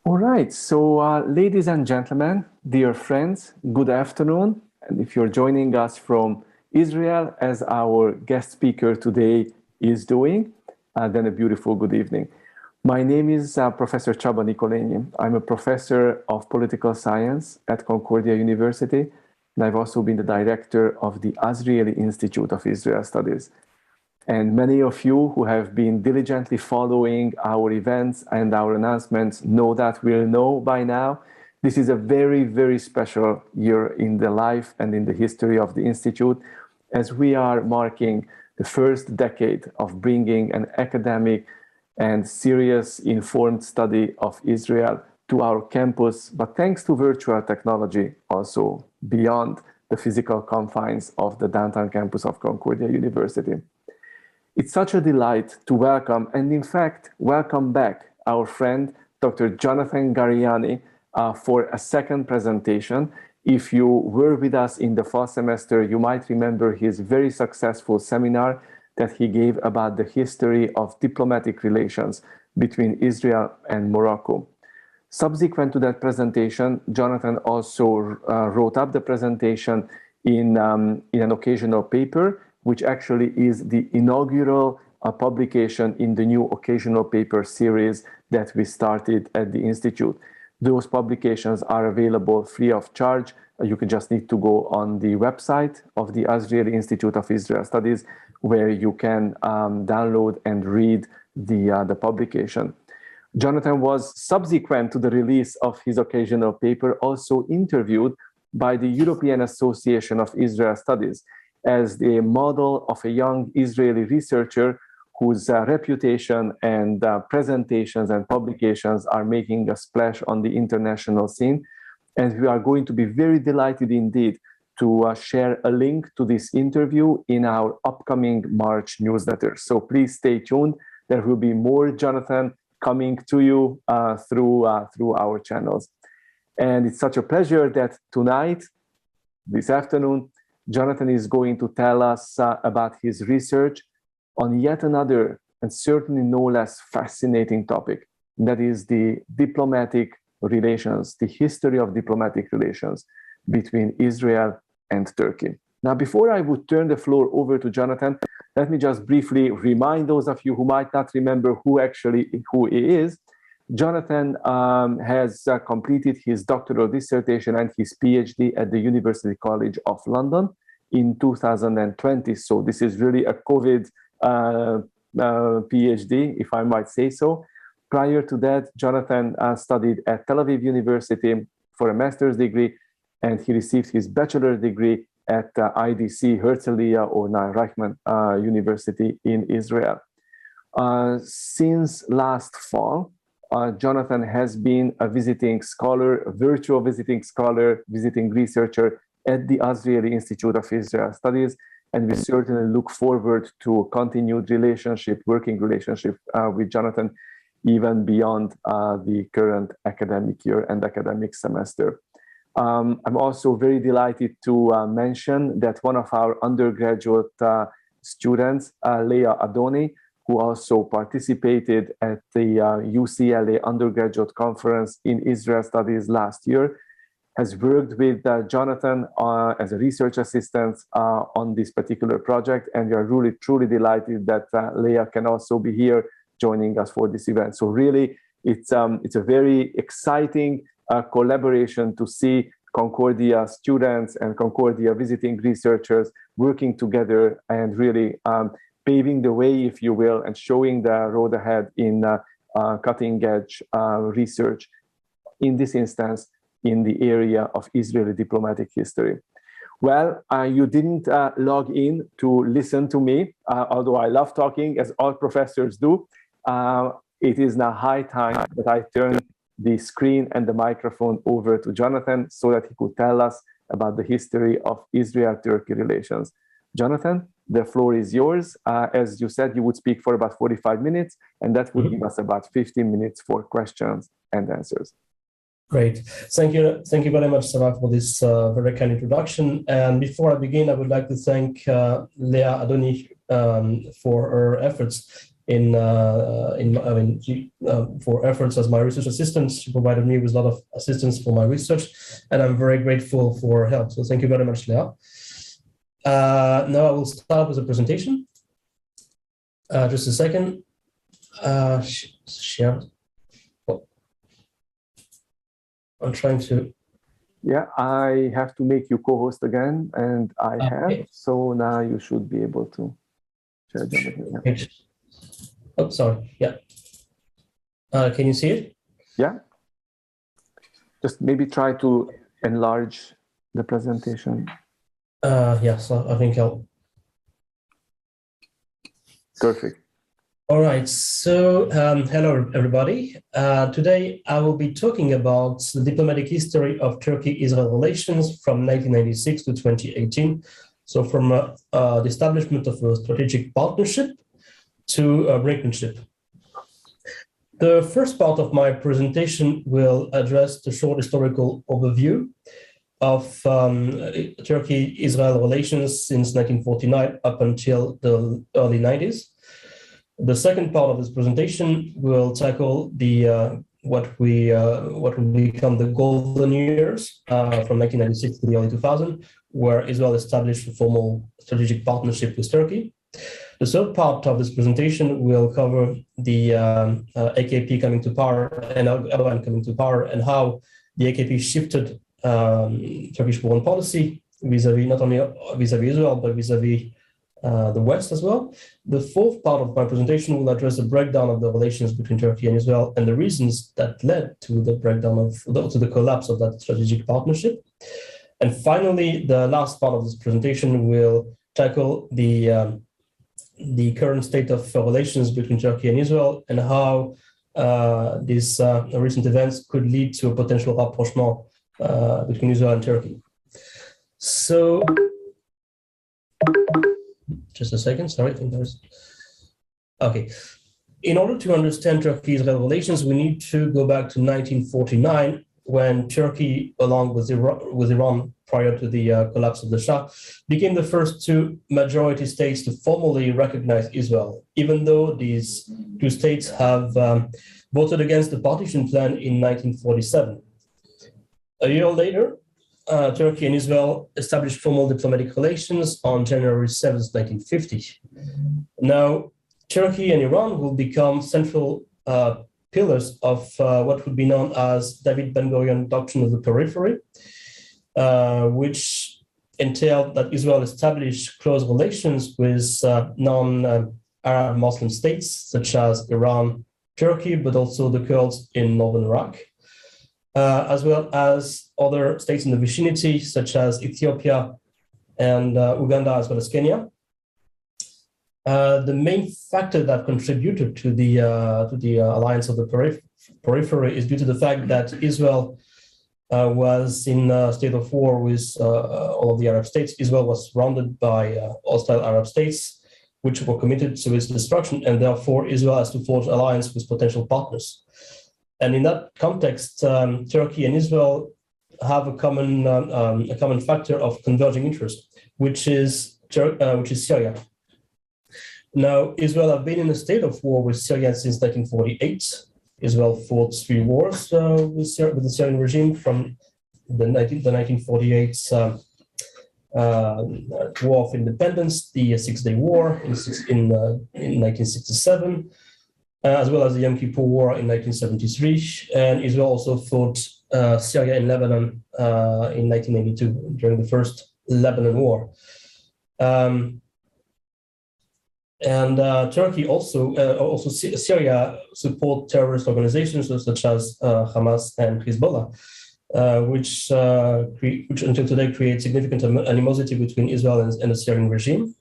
All right, so ladies and gentlemen, dear friends, good afternoon. And if you're joining us from Israel, as our guest speaker today is doing, then a beautiful good evening. My name is Professor Csaba Nikolenyi. I'm a professor of political science at Concordia University, and I've also been the director of the Azrieli Institute of Israel Studies. And many of you who have been diligently following our events and our announcements know that we'll know by now. This is a very, very special year in the life and in the history of the Institute, as we are marking the first decade of bringing an academic and serious informed study of Israel to our campus, but thanks to virtual technology, also beyond the physical confines of the downtown campus of Concordia University. It's such a delight to welcome, and in fact, welcome back our friend, Dr. Jonathan Ghariani, for a second presentation. If you were with us in the fall semester, you might remember his very successful seminar that he gave about the history of diplomatic relations between Israel and Morocco. Subsequent to that presentation, Jonathan also wrote up the presentation in an occasional paper, which actually is the inaugural publication in the new occasional paper series that we started at the Institute. Those publications are available free of charge. You can just need to go on the website of the Azrieli Institute of Israel Studies, where you can download and read the publication. Jonathan was, subsequent to the release of his occasional paper, also interviewed by the European Association of Israel Studies as the model of a young Israeli researcher whose reputation and presentations and publications are making a splash on the international scene. And we are going to be very delighted indeed to share a link to this interview in our upcoming March newsletter. So please stay tuned. There will be more Jonathan coming to you through our channels. And it's such a pleasure that tonight, this afternoon, Jonathan is going to tell us about his research on yet another and certainly no less fascinating topic, that is the diplomatic relations, the history of diplomatic relations between Israel and Turkey. Now, before I would turn the floor over to Jonathan, let me just briefly remind those of you who might not remember who he is. Jonathan has completed his doctoral dissertation and his PhD at the University College of London in 2020. So this is really a COVID PhD, if I might say so. Prior to that, Jonathan studied at Tel Aviv University for a master's degree, and he received his bachelor's degree at IDC Herzliya or Reichman University in Israel. Since last fall, Jonathan has been a visiting scholar, a virtual visiting scholar, visiting researcher at the Azrieli Institute of Israel Studies, and we certainly look forward to a continued working relationship with Jonathan, even beyond the current academic year and academic semester. I'm also very delighted to mention that one of our undergraduate students, Leah Adoni, who also participated at the UCLA undergraduate conference in Israel Studies last year, has worked with Jonathan as a research assistant on this particular project. And we are really, truly delighted that Leah can also be here joining us for this event. So really, it's a very exciting collaboration to see Concordia students and Concordia visiting researchers working together and really paving the way, if you will, and showing the road ahead in cutting edge research, in this instance, in the area of Israeli diplomatic history. Well, you didn't log in to listen to me, although I love talking, as all professors do. It is now high time that I turn the screen and the microphone over to Jonathan so that he could tell us about the history of Israel-Turkey relations. Jonathan, the floor is yours. As you said, you would speak for about 45 minutes, and that would give us about 15 minutes for questions and answers. Great. Thank you very much, Sarah, for this very kind introduction. And before I begin, I would like to thank Leah Adoni for her efforts for efforts as my research assistant. She provided me with a lot of assistance for my research, and I'm very grateful for her help. So thank you very much, Leah. Now I will start with the presentation. Just a second. Share. Oh. I'm trying to. Yeah, I have to make you co-host again, and I have. So now you should be able to share the page. Oh, sorry. Yeah. Can you see it? Yeah. Just maybe try to enlarge the presentation. Yeah, so I think I'll. Perfect. All right. So hello, everybody. Today, I will be talking about the diplomatic history of Turkey-Israel relations from 1996 to 2018. So from the establishment of a strategic partnership to brinkmanship. The first part of my presentation will address the short historical overview of Turkey-Israel relations since 1949 up until the early 90s. The second part of this presentation will tackle the what will become the golden years from 1996 to the early 2000s, where Israel established a formal strategic partnership with Turkey. The third part of this presentation will cover the AKP coming to power and Erdogan coming to power, and how the AKP shifted Turkish foreign policy vis-a-vis not only vis-a-vis Israel but vis-a-vis the West as well. The fourth part of my presentation will address the breakdown of the relations between Turkey and Israel and the reasons that led to the breakdown to the collapse of that strategic partnership. And finally, the last part of this presentation will tackle the current state of relations between Turkey and Israel and how these recent events could lead to a potential rapprochement between Israel and Turkey. So, just a second, sorry, I think there's. Okay. In order to understand Turkey-Israel relations, we need to go back to 1949, when Turkey, along with Iran prior to the collapse of the Shah, became the first two majority states to formally recognize Israel, even though these two states have voted against the partition plan in 1947. A year later, Turkey and Israel established formal diplomatic relations on January 7, 1950. Now, Turkey and Iran will become central pillars of what would be known as David Ben-Gurion doctrine of the periphery, which entailed that Israel established close relations with non-Arab Muslim states such as Iran, Turkey, but also the Kurds in northern Iraq, as well as other states in the vicinity such as Ethiopia and Uganda, as well as Kenya. The main factor that contributed to the alliance of the periphery is due to the fact that Israel was in a state of war with all of the Arab states. Israel was surrounded by hostile Arab states, which were committed to its destruction, and therefore Israel has to forge alliance with potential partners. And in that context, Turkey and Israel have a common factor of converging interest, which is Syria. Now, Israel have been in a state of war with Syria since 1948. Israel fought 3 wars with the Syrian regime, from the 1948 War of Independence, the Six-Day War in 1967, as well as the Yom Kippur War in 1973. And Israel also fought Syria and Lebanon in 1982 during the first Lebanon War. And Turkey also Syria support terrorist organizations such as Hamas and Hezbollah, which until today create significant animosity between Israel and the Syrian regime.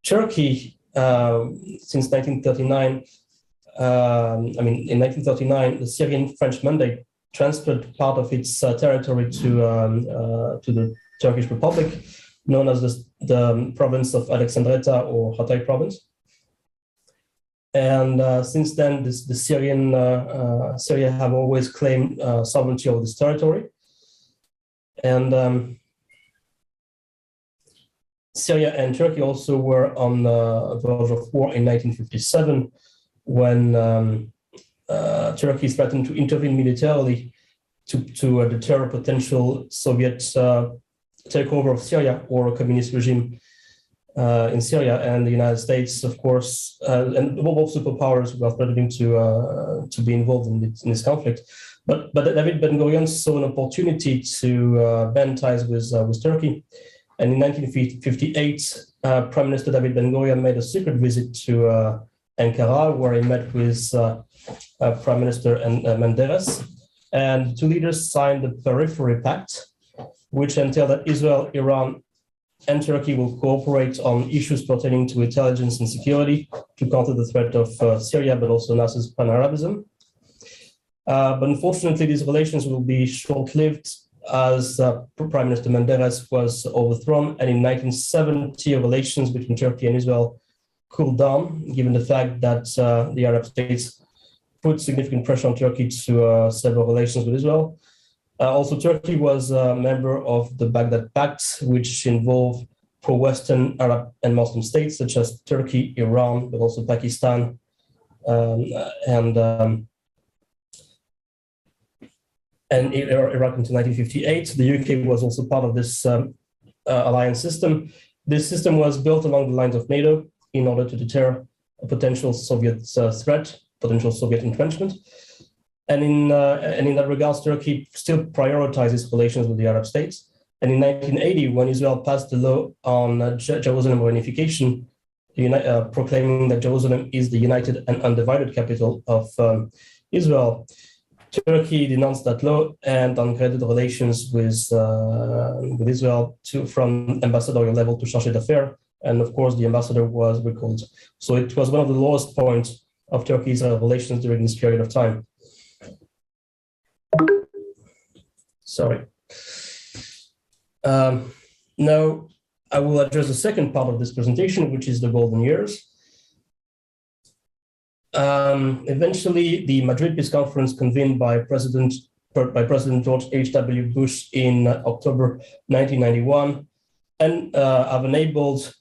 Turkey, since 1939, in 1939, the Syrian-French mandate transferred part of its territory to the Turkish Republic, known as the province of Alexandretta or Hatay province. And since then, Syria have always claimed sovereignty over this territory. And Syria and Turkey also were on the verge of war in 1957 when Turkey threatened to intervene militarily to deter a potential Soviet takeover of Syria or a communist regime in Syria. And the United States, of course, and both superpowers were threatening to be involved in this conflict. But David Ben-Gurion saw an opportunity to bend ties with Turkey. And in 1958, Prime Minister David Ben-Gurion made a secret visit to Ankara, where he met with Prime Minister Menderes. And the two leaders signed the Periphery Pact, which entailed that Israel, Iran, and Turkey will cooperate on issues pertaining to intelligence and security to counter the threat of Syria, but also Nasser's pan-Arabism. But unfortunately, these relations will be short-lived as Prime Minister Menderes was overthrown. And in 1970, relations between Turkey and Israel cooled down, given the fact that the Arab states put significant pressure on Turkey to sever relations with Israel. Also, Turkey was a member of the Baghdad Pact, which involved pro-Western Arab and Muslim states such as Turkey, Iran, but also Pakistan, and Iraq until 1958. The UK was also part of this alliance system. This system was built along the lines of NATO in order to deter a potential Soviet threat, potential Soviet entrenchment. And in that regards, Turkey still prioritizes relations with the Arab states. And in 1980, when Israel passed the law on Jerusalem reunification, proclaiming that Jerusalem is the united and undivided capital of Israel, Turkey denounced that law and downgraded relations with Israel from ambassadorial level to chargé d'affaires. And of course, the ambassador was recalled. So it was one of the lowest points of Turkey's relations during this period of time. Sorry. Now, I will address the second part of this presentation, which is the golden years. Eventually, the Madrid Peace Conference convened by President George H.W. Bush in October 1991 and have enabled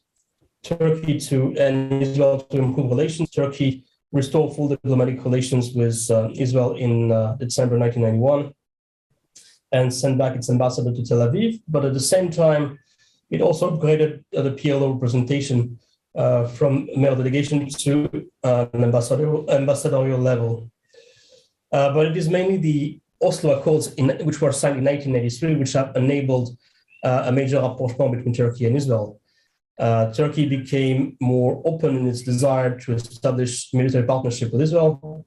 Turkey and Israel to improve relations. Turkey restored full diplomatic relations with Israel in December 1991 and sent back its ambassador to Tel Aviv. But at the same time, it also upgraded the PLO representation from male delegation to an ambassadorial level. But it is mainly the Oslo Accords, which were signed in 1983, which have enabled a major rapprochement between Turkey and Israel. Turkey became more open in its desire to establish military partnership with Israel.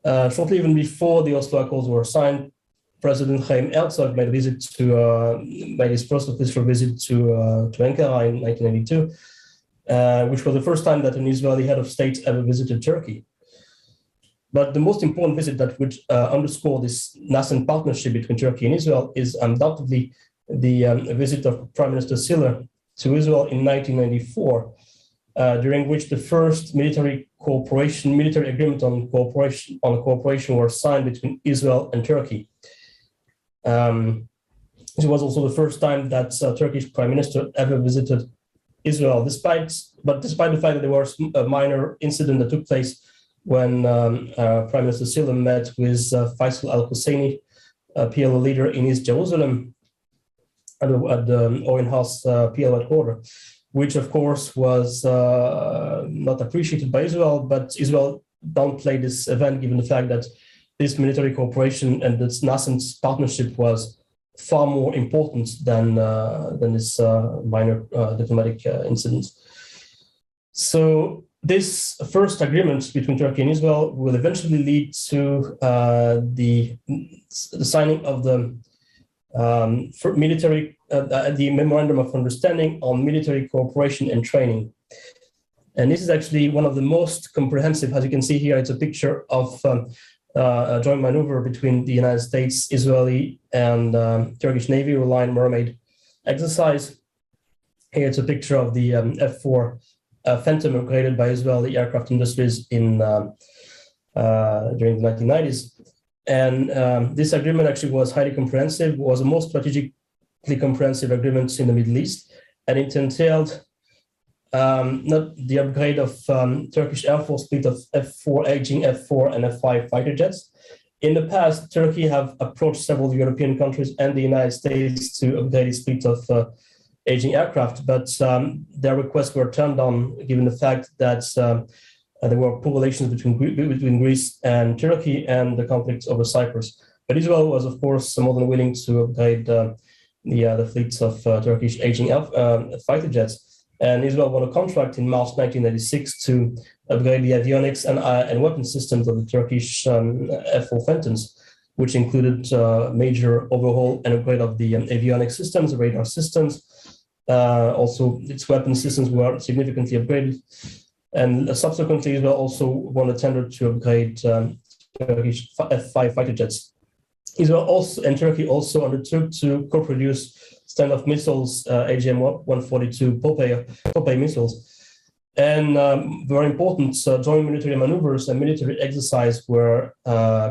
Shortly even before the Oslo Accords were signed, President Chaim Herzog made his first official visit to Ankara in 1982. Which was the first time that an Israeli head of state ever visited Turkey. But the most important visit that would underscore this nascent partnership between Turkey and Israel is undoubtedly the visit of Prime Minister Siller to Israel in 1994, during which the first military agreement on cooperation were signed between Israel and Turkey. It was also the first time that Turkish Prime Minister ever visited Israel, despite the fact that there was a minor incident that took place when Prime Minister Siller met with Faisal al-Husseini, PLO leader in East Jerusalem, at the Owen House PLO headquarters, which of course was not appreciated by Israel, but Israel downplayed this event given the fact that this military cooperation and this nascent partnership was far more important than this minor diplomatic incident. So this first agreement between Turkey and Israel will eventually lead to the signing of the the Memorandum of Understanding on Military Cooperation and Training. And this is actually one of the most comprehensive. As you can see here, it's a picture of a joint maneuver between the United States, Israeli, and Turkish Navy Reliant Mermaid exercise. Here it's a picture of the F-4 Phantom upgraded by Israeli aircraft industries during the 1990s. And this agreement actually was highly comprehensive, was the most strategically comprehensive agreement in the Middle East. and it entailed not the upgrade of Turkish Air Force fleet of F4, aging F4 and F5 fighter jets. In the past, Turkey have approached several European countries and the United States to upgrade its fleet of aging aircraft, but their requests were turned down given the fact that there were poor relations between Greece and Turkey and the conflict over Cyprus. But Israel was, of course, more than willing to upgrade the fleets of Turkish aging fighter jets. And Israel won a contract in March 1996 to upgrade the avionics and weapon systems of the Turkish F4 Phantoms, which included major overhaul and upgrade of the avionics systems, radar systems. Also, its weapon systems were significantly upgraded. And subsequently, Israel also won a tender to upgrade Turkish F5 fighter jets. Israel also and Turkey also undertook to co-produce standoff missiles, AGM-142 Popeye missiles. And very important joint military maneuvers and military exercises were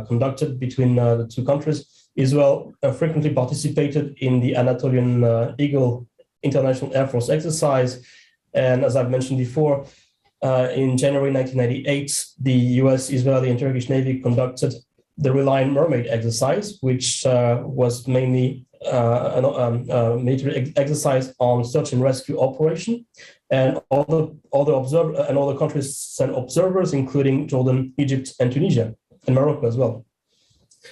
conducted between the two countries. Israel frequently participated in the Anatolian Eagle International Air Force exercise. And as I've mentioned before, in January 1998, the US, Israeli, and Turkish Navy conducted the Reliant Mermaid exercise, which was mainly a military exercise on search and rescue operation, and all the countries sent observers, including Jordan, Egypt, and Tunisia, and Morocco as well.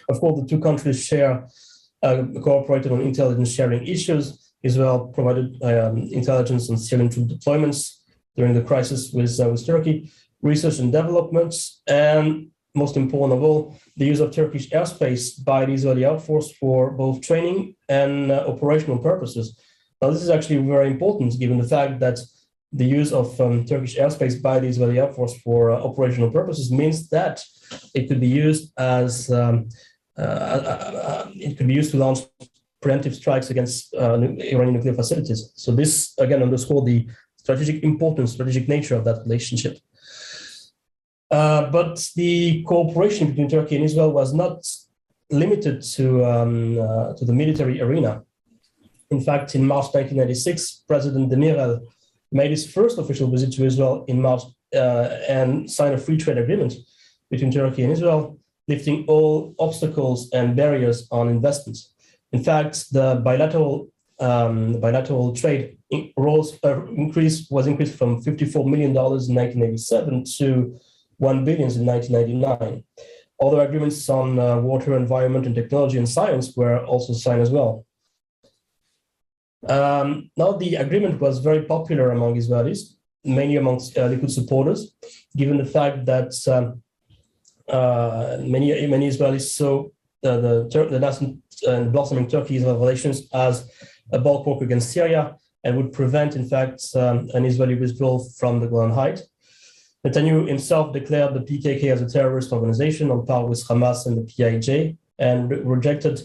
Of course, the two countries cooperated on intelligence sharing issues. Israel provided intelligence on Syrian troop deployments during the crisis with Turkey, research and development, and most important of all, the use of Turkish airspace by the Israeli Air Force for both training and operational purposes. Now, this is actually very important given the fact that the use of Turkish airspace by the Israeli Air Force for operational purposes means that it could be used as to launch preemptive strikes against Iranian nuclear facilities. So this again underscored the strategic importance, strategic nature of that relationship. But the cooperation between Turkey and Israel was not limited to the military arena. In fact, in March 1996, President Demirel made his first official visit to Israel in March and signed a free trade agreement between Turkey and Israel, lifting all obstacles and barriers on investments. In fact, the bilateral trade was increased from $54 million in 1987 to $1 billion in 1999. Other agreements on water, environment, and technology and science were also signed as well. Now, the agreement was very popular among Israelis, mainly amongst Likud supporters, given the fact that many Israelis saw the nascent and blossoming Turkey-Israel relations as a bulwark against Syria and would prevent, in fact, an Israeli withdrawal from the Golan Heights. Netanyahu himself declared the PKK as a terrorist organization on par with Hamas and the PIJ, and rejected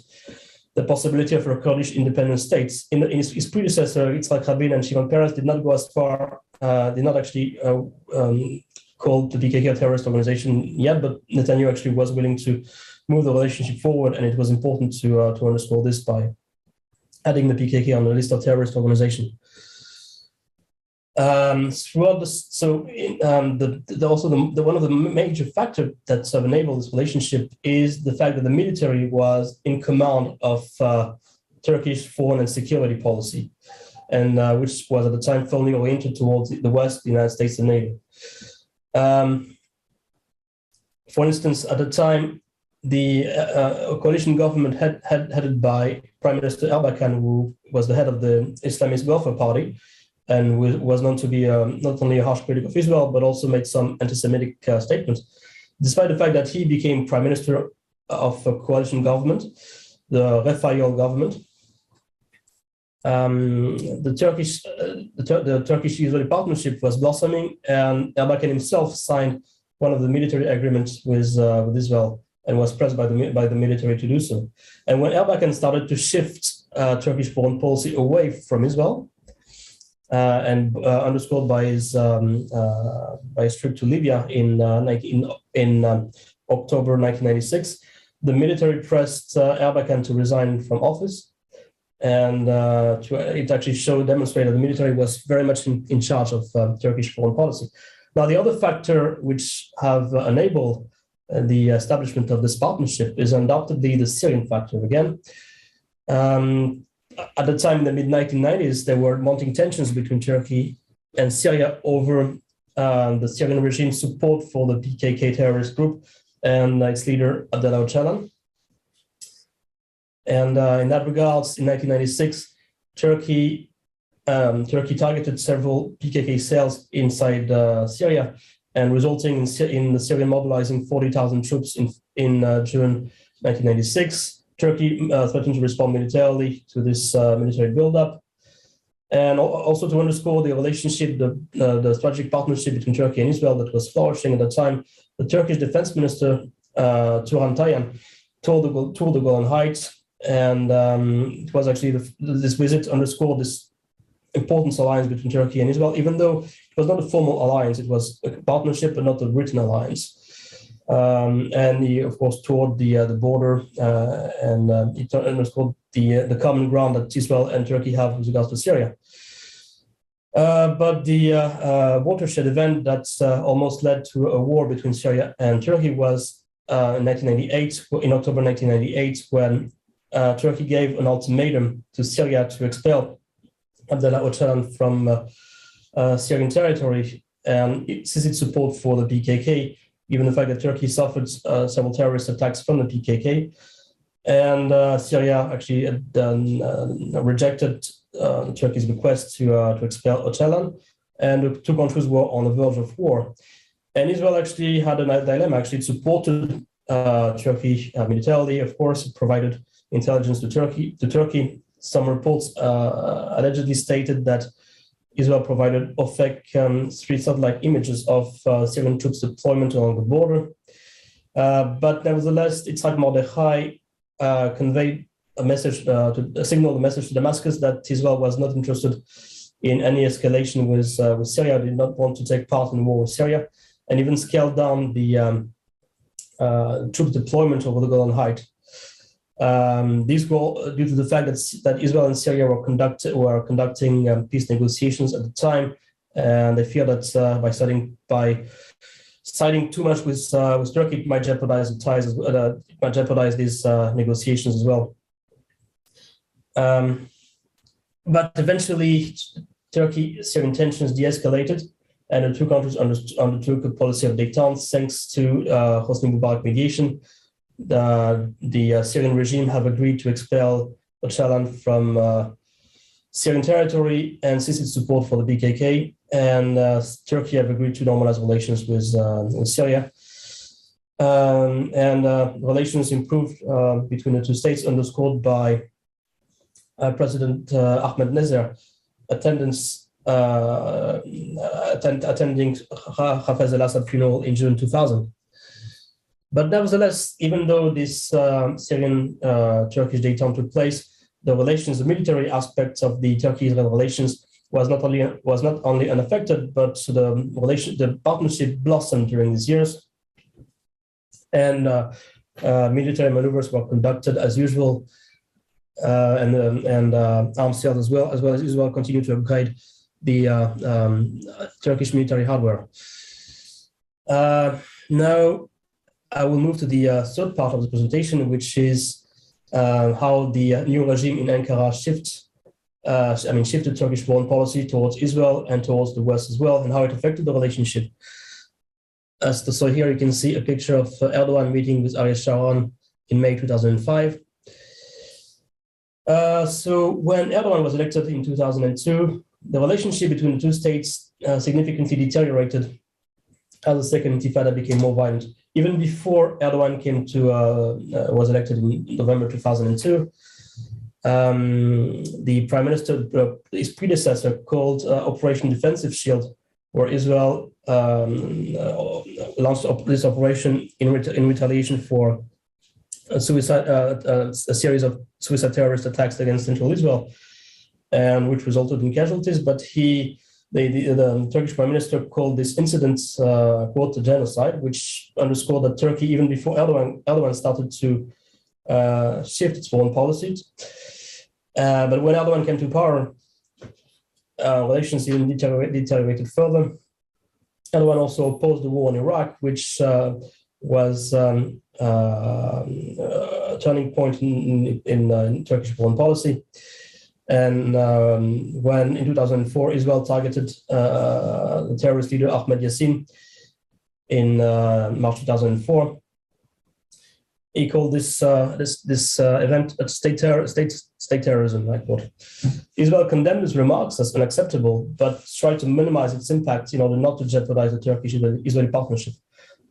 the possibility of a Kurdish independent state. In his predecessor, Yitzhak Rabin and Shimon Peres did not go as far, did not actually call the PKK a terrorist organization yet, but Netanyahu actually was willing to move the relationship forward, and it was important to underscore this by adding the PKK on the list of terrorist organizations. Throughout this, one of the major factors that sort of enabled this relationship is the fact that the military was in command of Turkish foreign and security policy, and which was at the time firmly oriented towards the West, the United States, and NATO. For instance, at the time, the coalition government headed by Prime Minister Erdogan, who was the head of the Islamist Welfare Party, and was known to be not only a harsh critic of Israel, but also made some anti-Semitic statements. Despite the fact that he became prime minister of a coalition government, the Rapprochement government, the Turkish-Israeli partnership was blossoming, and Erdogan himself signed one of the military agreements with Israel and was pressed by the military to do so. And when Erdogan started to shift Turkish foreign policy away from Israel, and underscored by his trip to Libya in October 1996, the military pressed Erdogan to resign from office, and it actually demonstrated the military was very much in charge of Turkish foreign policy. Now, the other factor which have enabled the establishment of this partnership is undoubtedly the Syrian factor again. At the time in the mid-1990s, there were mounting tensions between Turkey and Syria over the Syrian regime's support for the PKK terrorist group and its leader, Abdullah Öcalan. And in that regards, in 1996, Turkey targeted several PKK cells inside Syria, and resulting in the Syria mobilizing 40,000 troops in June 1996. Turkey threatened to respond militarily to this military buildup. And also to underscore the relationship, the strategic partnership between Turkey and Israel that was flourishing at the time, the Turkish defense minister, Turan Tayan, toured the Golan Heights, and it was actually this visit underscored this important alliance between Turkey and Israel, even though it was not a formal alliance, it was a partnership, but not a written alliance. And he, of course, toured the border and it underscored the common ground that Israel and Turkey have with regards to Syria. But the watershed event that almost led to a war between Syria and Turkey was in 1998, in October 1998, when Turkey gave an ultimatum to Syria to expel Abdullah Öcalan from Syrian territory, and since its support for the PKK, given the fact that Turkey suffered several terrorist attacks from the PKK, and Syria actually rejected Turkey's request to expel Öcalan, and the two countries were on the verge of war. And Israel actually had a dilemma. Actually, it supported Turkey militarily, of course. It provided intelligence to Turkey. Some reports allegedly stated that Israel provided OFEC 3 satellite images of Syrian troops deployment along the border. But nevertheless, Itzhak Mordechai conveyed a message, signaled a message to Damascus that Israel was not interested in any escalation with Syria, did not want to take part in the war with Syria, and even scaled down the troop deployment over the Golan Heights. These were due to the fact that Israel and Syria were conducting peace negotiations at the time, and they fear that by siding too much with Turkey, it might jeopardize the ties, it might jeopardize these negotiations as well. But eventually, Turkey-Syrian tensions de-escalated, and the two countries undertook a policy of détente thanks to Hosni Mubarak mediation. The Syrian regime have agreed to expel Öcalan from Syrian territory and cease its support for the PKK, and Turkey have agreed to normalize relations with Syria. And relations improved between the two states, underscored by President Ahmed Nezir attending Hafez al-Assad funeral in June 2000. But nevertheless, even though this Syrian-Turkish détente took place, the military aspects of the Turkey-Israel relations was not only unaffected, but the partnership blossomed during these years, and military maneuvers were conducted as usual, and arms sales as well as Israel continued to upgrade the Turkish military hardware. Now, I will move to the third part of the presentation, which is how the new regime in Ankara shifted Turkish foreign policy towards Israel and towards the West as well, and how it affected the relationship. So here you can see a picture of Erdogan meeting with Ariel Sharon in May 2005. So when Erdogan was elected in 2002, the relationship between the two states significantly deteriorated as the Second Intifada became more violent. Even before Erdogan was elected in November 2002, the Prime Minister, his predecessor, called Operation Defensive Shield, where Israel launched this operation in retaliation for a series of suicide terrorist attacks against central Israel, and which resulted in casualties. But the Turkish Prime Minister called this incident, quote, a genocide, which underscored that Turkey, even before Erdogan started to shift its foreign policies. But when Erdogan came to power, relations even deteriorated further. Erdogan also opposed the war in Iraq, which was a turning point in Turkish foreign policy. And when in 2004, Israel targeted the terrorist leader Ahmed Yassin in March 2004, he called this event a state terrorism, I quote. Israel condemned his remarks as unacceptable, but tried to minimize its impact in order not to jeopardize the Turkish-Israeli partnership.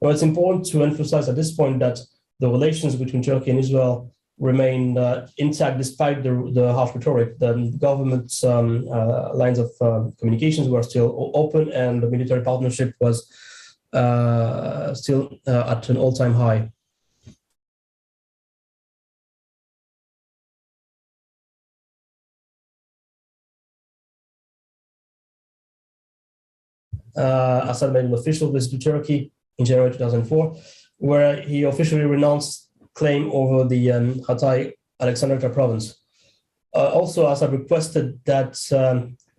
Now, it's important to emphasize at this point that the relations between Turkey and Israel remained intact despite the harsh rhetoric. The government's lines of communications were still open, and the military partnership was still at an all-time high. Assad made an official visit to Turkey in January 2004, where he officially renounced claim over the Hatay Alexandria province. Also, Assad requested that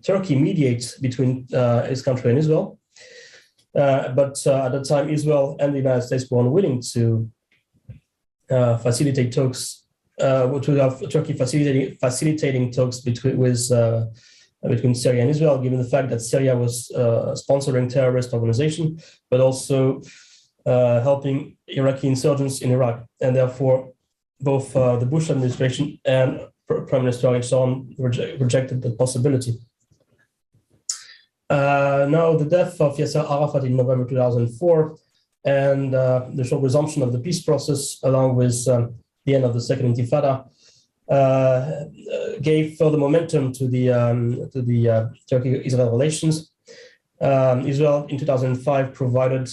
Turkey mediate between his country and Israel. But at the time, Israel and the United States were unwilling to facilitate talks, to have Turkey facilitating talks between Syria and Israel, given the fact that Syria was sponsoring terrorist organization, but also helping Iraqi insurgents in Iraq. And therefore, both the Bush administration and Prime Minister Ariel Sharon rejected the possibility. Now, the death of Yasser Arafat in November 2004 and the short resumption of the peace process, along with the end of the Second Intifada, gave further momentum to the Turkey-Israel relations. Israel in 2005 provided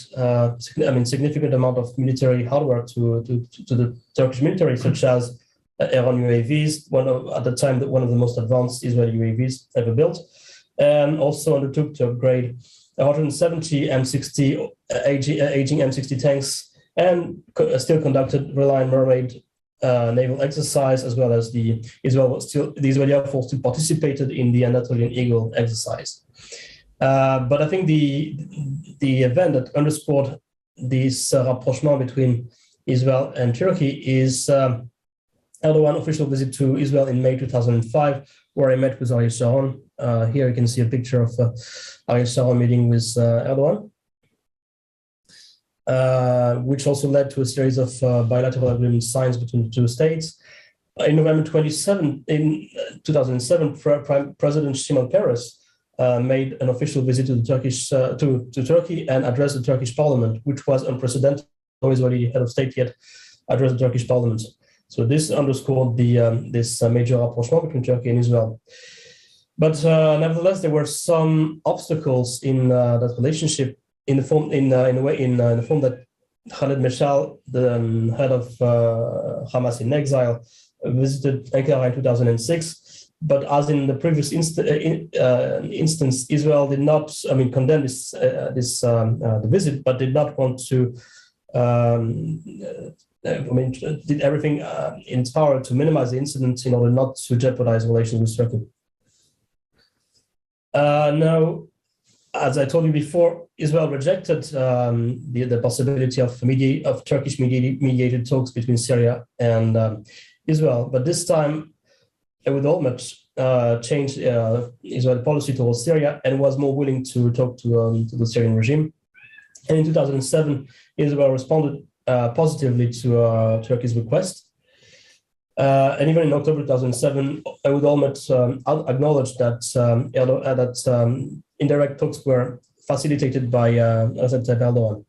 significant amount of military hardware to the Turkish military, such as Iran UAVs, at the time one of the most advanced Israeli UAVs ever built, and also undertook to upgrade 170 M60 aging M60 tanks, and still conducted Reliant Mermaid naval exercise, as well as the Israeli Air Force still participated in the Anatolian Eagle exercise. But I think the event that underscored this rapprochement between Israel and Turkey is Erdogan's official visit to Israel in May 2005, where he met with Ariel Sharon. Here you can see a picture of Ariel Sharon meeting with Erdogan, which also led to a series of bilateral agreements signed between the two states. In November 2007, President Shimon Peres made an official visit to Turkey and addressed the Turkish parliament, which was unprecedented. No Israeli head of state yet addressed the Turkish parliament. So this underscored this major rapprochement between Turkey and Israel. But nevertheless, there were some obstacles in that relationship in the form that Khaled Meshal, the head of Hamas in exile, visited Ankara in 2006. But as in the previous instance, Israel did not, condemn the visit, but did not want to, did everything in its power to minimize the incident in order not to jeopardize relations with Turkey. Now, as I told you before, Israel rejected the possibility of Turkish mediated talks between Syria and Israel, but this time, with Olmert, changed Israeli policy towards Syria and was more willing to talk to the Syrian regime. And in 2007, Israel responded positively to Turkey's request. And even in October 2007, Ehud Olmert acknowledged that indirect talks were facilitated by Recep Tayyip Erdogan.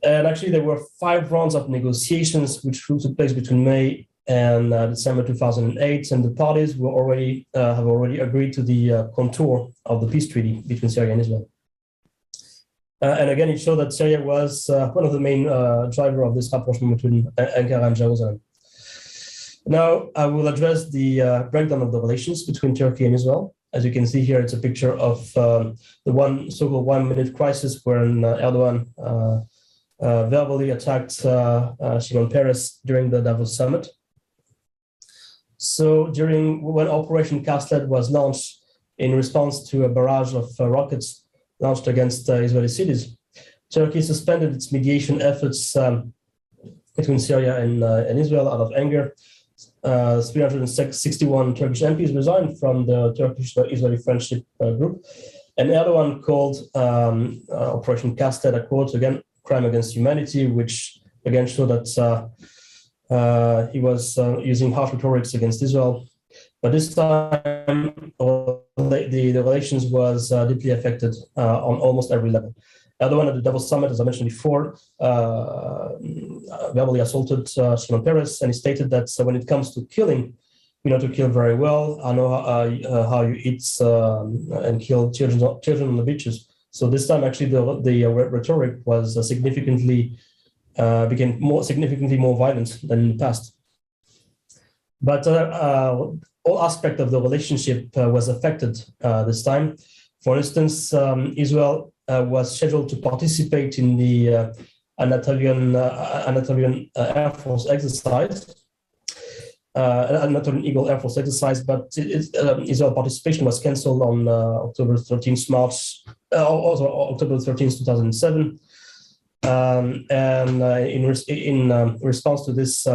And actually, there were 5 rounds of negotiations which took place between May and December 2008, and the parties have already agreed to the contour of the peace treaty between Syria and Israel. And again, it showed that Syria was one of the main drivers of this rapprochement between Ankara and Jerusalem. Now, I will address the breakdown of the relations between Turkey and Israel. As you can see here, it's a picture of the so-called 1-minute crisis when Erdogan verbally attacked Shimon Peres during the Davos summit. So when Operation Castled was launched in response to a barrage of rockets launched against Israeli cities, Turkey suspended its mediation efforts between Syria and Israel out of anger. 361 Turkish MPs resigned from the Turkish-Israeli Friendship Group, and Erdogan called Operation Castled a quote, again, crime against humanity, which again showed that he was using harsh rhetorics against Israel. But this time, the relations was deeply affected on almost every level. Erdogan at the Davos summit, as I mentioned before, verbally assaulted Shimon Peres, and he stated that when it comes to killing, you know to kill very well. I know how you eat and kill children on the beaches. So this time, actually, the rhetoric was became significantly more violent than in the past. But all aspects of the relationship was affected this time. For instance, Israel was scheduled to participate in the Anatolian Air Force exercise, Anatolian Eagle Air Force exercise, but Israel participation was cancelled on October 13th, October 13th, 2007. In response to this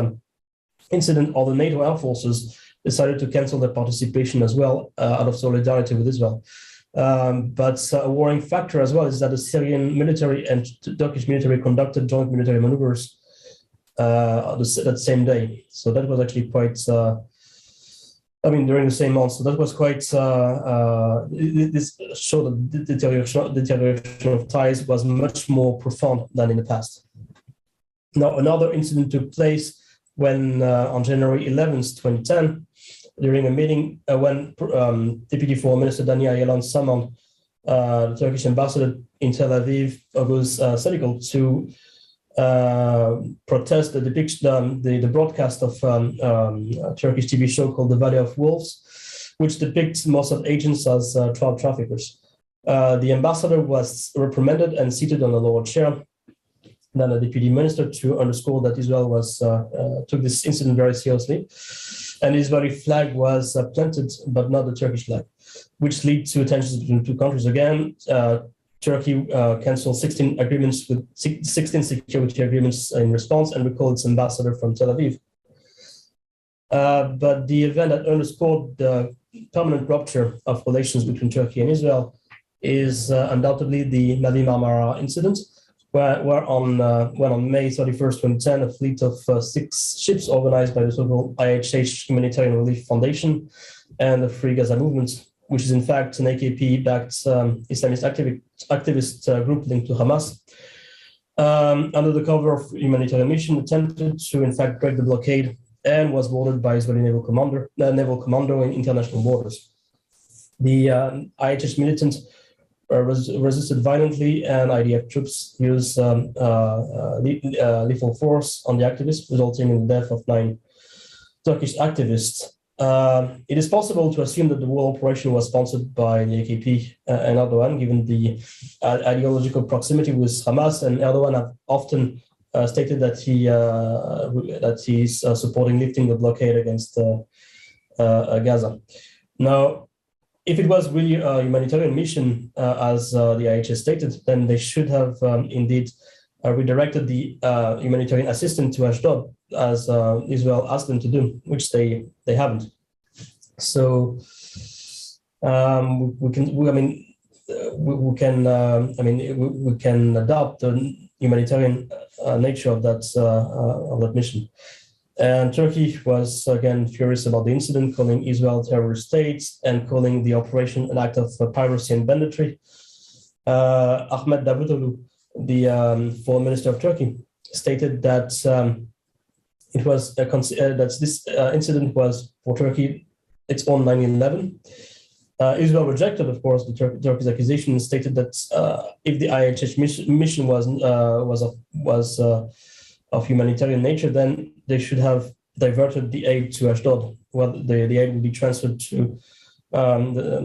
incident, all the NATO air forces decided to cancel their participation as well out of solidarity with Israel. But a worrying factor as well is that the Syrian military and Turkish military conducted joint military maneuvers that same day. So that was actually quite, during the same month. So that was quite, this showed that the deterioration of ties was much more profound than in the past. Now, another incident took place when on January 11th, 2010, during a meeting when Deputy Foreign Minister Dani Ayalon summoned the Turkish ambassador in Tel Aviv, August Sedikal, to protest the depiction, the broadcast of a Turkish TV show called The Valley of Wolves, which depicts Mossad agents as child traffickers. The ambassador was reprimanded and seated on a lower chair than the deputy minister to underscore that Israel took this incident very seriously. And the Israeli flag was planted, but not the Turkish flag, which led to tensions between the two countries again. Turkey canceled 16 security agreements in response and recalled its ambassador from Tel Aviv. But the event that underscored the permanent rupture of relations between Turkey and Israel is undoubtedly the Navi Marmara incident, where on May 31st, 2010, a fleet of 6 ships organized by the so-called IHH Humanitarian Relief Foundation and the Free Gaza Movement, which is in fact an AKP-backed Islamist activist group linked to Hamas, under the cover of humanitarian mission, attempted to in fact break the blockade and was boarded by Israeli naval commando in international waters. The IHH militant resisted violently, and IDF troops used lethal force on the activists, resulting in the death of 9 Turkish activists. It is possible to assume that the whole operation was sponsored by the AKP and Erdogan, given the ideological proximity with Hamas, and Erdogan have often stated that he's supporting lifting the blockade against Gaza. Now, if it was really a humanitarian mission, as the IHS stated, then they should have indeed redirected the humanitarian assistance to Ashdod, as Israel asked them to do, which they haven't. So we can adopt the humanitarian nature of that mission. And Turkey was again furious about the incident, calling Israel a terrorist state and calling the operation an act of piracy and banditry. Ahmet Davutoglu, the foreign minister of Turkey, stated that it was that this incident was for Turkey its own 9/11. Israel rejected, of course, the Turkey's accusation and stated that if the IHH mission was of humanitarian nature, then they should have diverted the aid to Ashdod, where the aid would be transferred to Gaza,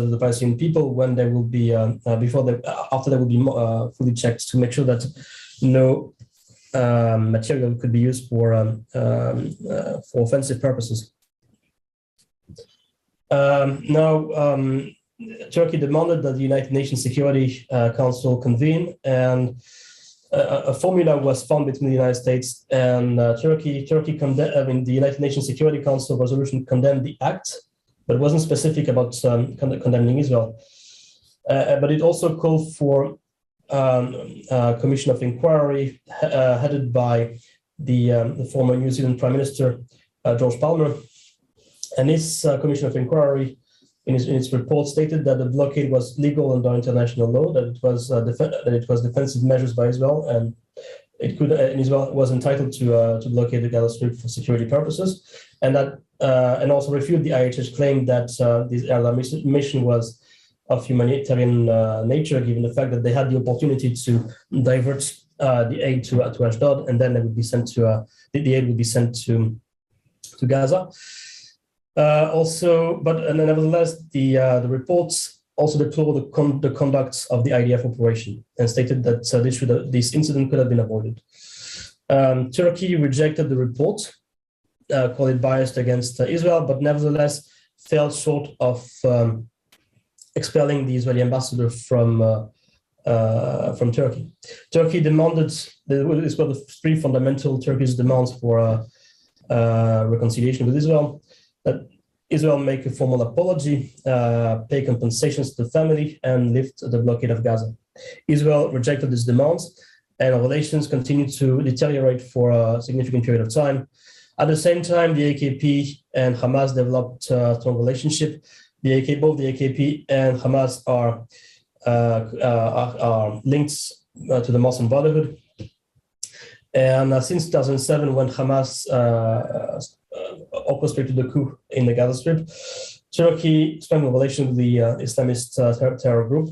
to the Palestinian people, when they will be after they will be fully checked to make sure that no material could be used for offensive purposes. Turkey demanded that the United Nations Security Council convene, and a formula was found between the United States and Turkey. The United Nations Security Council resolution condemned the act, but it wasn't specific about condemning Israel. But it also called for a commission of inquiry headed by the former New Zealand Prime Minister, George Palmer. And this commission of inquiry, in its report, stated that the blockade was legal under international law, that it was defensive measures by Israel, and Israel was entitled to blockade the Gaza Strip for security purposes, and also refuted the IHH claim that this airline mission was of humanitarian nature, given the fact that they had the opportunity to divert the aid to Ashdod, and then they would be sent to the aid would be sent to Gaza. Nevertheless, the reports also deplored the conduct of the IDF operation and stated that this incident could have been avoided. Turkey rejected the report, called it biased against Israel, but nevertheless fell short of expelling the Israeli ambassador from Turkey. Turkey demanded, these were the three fundamental Turkish demands for reconciliation with Israel: that Israel make a formal apology, pay compensations to the family, and lift the blockade of Gaza. Israel rejected these demands, and relations continued to deteriorate for a significant period of time. At the same time, the AKP and Hamas developed a strong relationship. Both the AKP and Hamas are linked to the Muslim Brotherhood. And since 2007, when Hamas orchestrated the coup in the Gaza Strip, Turkey strengthened relations with the Islamist terror group.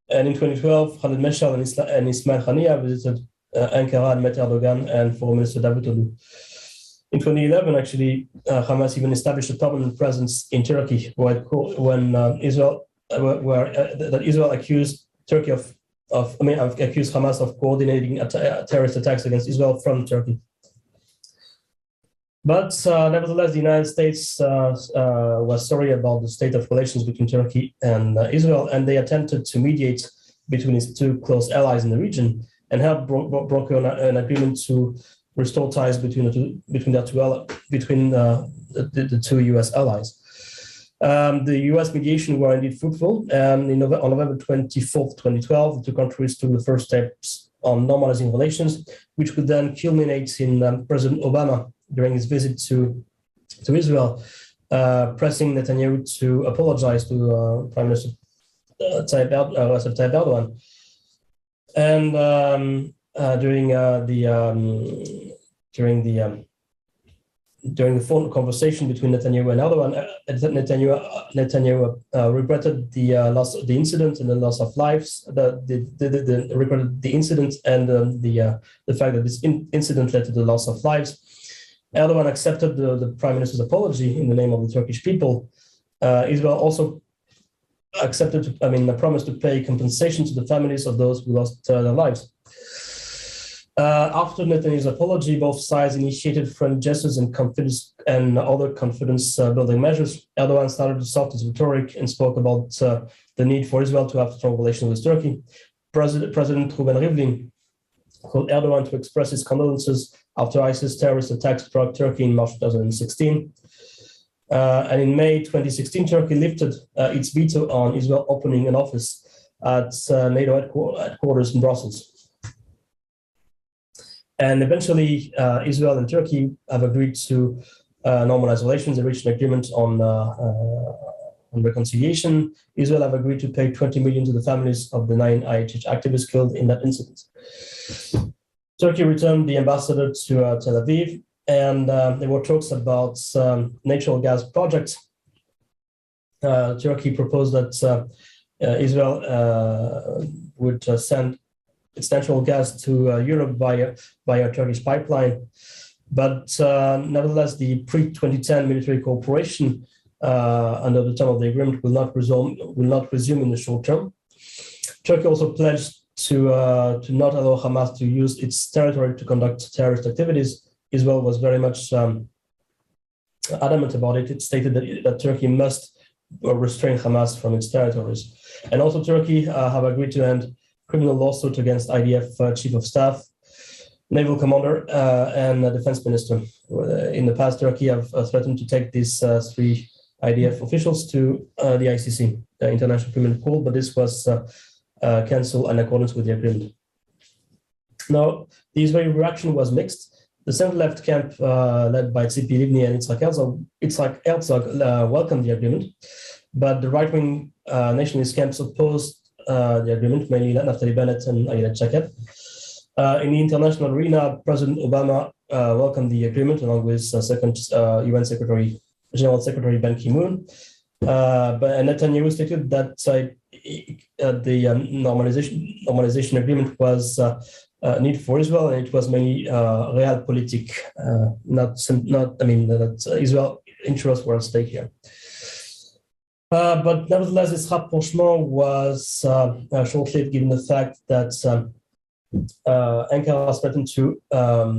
And in 2012, Khalid Meshal and Ismail Haniyeh visited Ankara and met Erdogan and Foreign Minister Davutoglu. In 2011, actually, Hamas even established a permanent presence in Turkey, Israel accused accused Hamas of coordinating terrorist attacks against Israel from Turkey. But nevertheless, the United States was sorry about the state of relations between Turkey and Israel, and they attempted to mediate between its two close allies in the region and help broker an agreement to restore ties between the two U.S. allies. The U.S. mediation were indeed fruitful, and on November 24th, 2012, the two countries took the first steps on normalizing relations, which would then culminate in President Obama during his visit to Israel, pressing Netanyahu to apologize to Prime Minister Recep Tayyip Erdogan. And during the phone conversation between Netanyahu and Erdogan, Netanyahu regretted the incident and the loss of lives. Regretted the incident and the fact that this incident led to the loss of lives. Erdogan accepted the Prime Minister's apology in the name of the Turkish people. Israel also accepted, a promise to pay compensation to the families of those who lost their lives. After Netanyahu's apology, both sides initiated friendly gestures and other confidence-building measures. Erdogan started to soften his rhetoric and spoke about the need for Israel to have strong relations with Turkey. President Ruben Rivlin called Erdogan to express his condolences after ISIS terrorist attacks struck Turkey in March 2016. And in May 2016, Turkey lifted its veto on Israel opening an office at NATO headquarters in Brussels. And eventually, Israel and Turkey have agreed to normalize relations and reach an agreement on reconciliation. Israel have agreed to pay $20 million to the families of the 9 IHH activists killed in that incident. Turkey returned the ambassador to Tel Aviv, and there were talks about natural gas projects. Turkey proposed that Israel would send its natural gas to Europe via a Turkish pipeline. But nevertheless, the pre-2010 military cooperation under the term of the agreement will not resume in the short term. Turkey also pledged to not allow Hamas to use its territory to conduct terrorist activities, Israel was very much adamant about it. It stated that Turkey must restrain Hamas from its territories. And also Turkey have agreed to end criminal lawsuit against IDF Chief of Staff, Naval Commander, and Defense Minister. In the past, Turkey have threatened to take these three IDF officials to the ICC, the International Criminal Court, but this was cancelled in accordance with the agreement. Now, the Israeli reaction was mixed. The center-left camp, led by Tzipi Livni and Yitzhak Herzog, welcomed the agreement, but the right-wing nationalist camps opposed the agreement, mainly Naftali Bennett and Ayelet Shaked. In the international arena, President Obama welcomed the agreement along with second UN General Secretary Ban Ki-moon. But Netanyahu stated that the normalization agreement was need for Israel, and it was mainly realpolitik, that Israel interests were at stake here. But nevertheless, this rapprochement was short-lived, given the fact that Ankara threatened to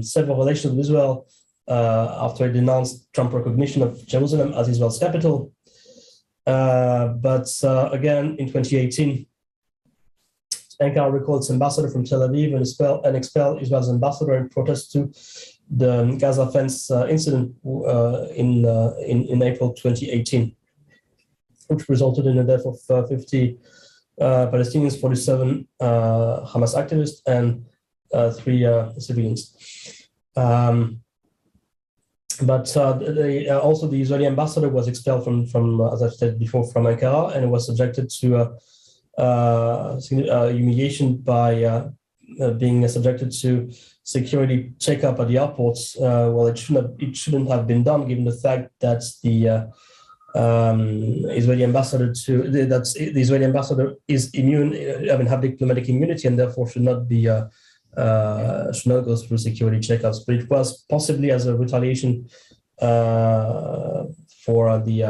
sever relations with Israel after it denounced Trump recognition of Jerusalem as Israel's capital. But again, in 2018, Ankara recalled its ambassador from Tel Aviv and expelled Israel's ambassador in protest to the Gaza fence incident in April 2018, which resulted in the death of 50 Palestinians, 47 Hamas activists, and 3 civilians. But also the Israeli ambassador was expelled from as I've said before, from Ankara, and was subjected to humiliation by being subjected to security checkup at the airports. Well, it shouldn't have been done, given the fact that the Israeli ambassador is immune, have diplomatic immunity, and therefore should not go through security checkups. But it was possibly as a retaliation for the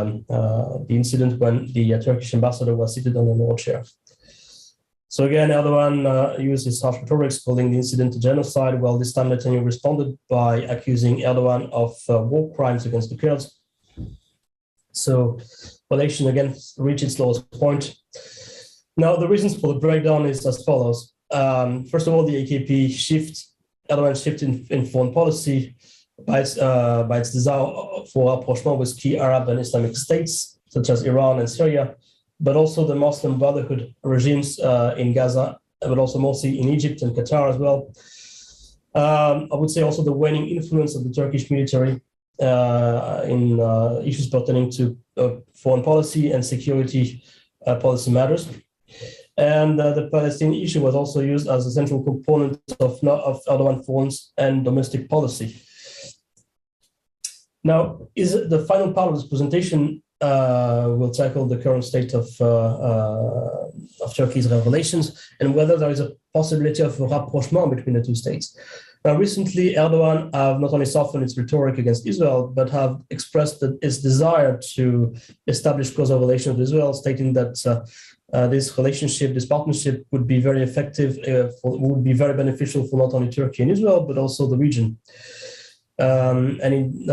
incident when the Turkish ambassador was seated on a law chair. So again, Erdogan used his harsh rhetoric, calling the incident a genocide. Well, this time Netanyahu responded by accusing Erdogan of war crimes against the Kurds. So relation again reached its lowest point. Now, the reasons for the breakdown is as follows. First of all, the AKP Erdogan's shift in foreign policy by its desire for rapprochement with key Arab and Islamic states, such as Iran and Syria, but also the Muslim Brotherhood regimes in Gaza, but also mostly in Egypt and Qatar as well. I would say also the waning influence of the Turkish military in issues pertaining to foreign policy and security policy matters. And the Palestinian issue was also used as a central component of Erdogan foreign and domestic policy. Now, the final part of this presentation will tackle the current state of Turkey's relations and whether there is a possibility of a rapprochement between the two states. Now, recently, Erdogan have not only softened its rhetoric against Israel, but have expressed its desire to establish closer relations with Israel, stating that this relationship, this partnership would be very effective, would be very beneficial for not only Turkey and Israel, but also the region. And in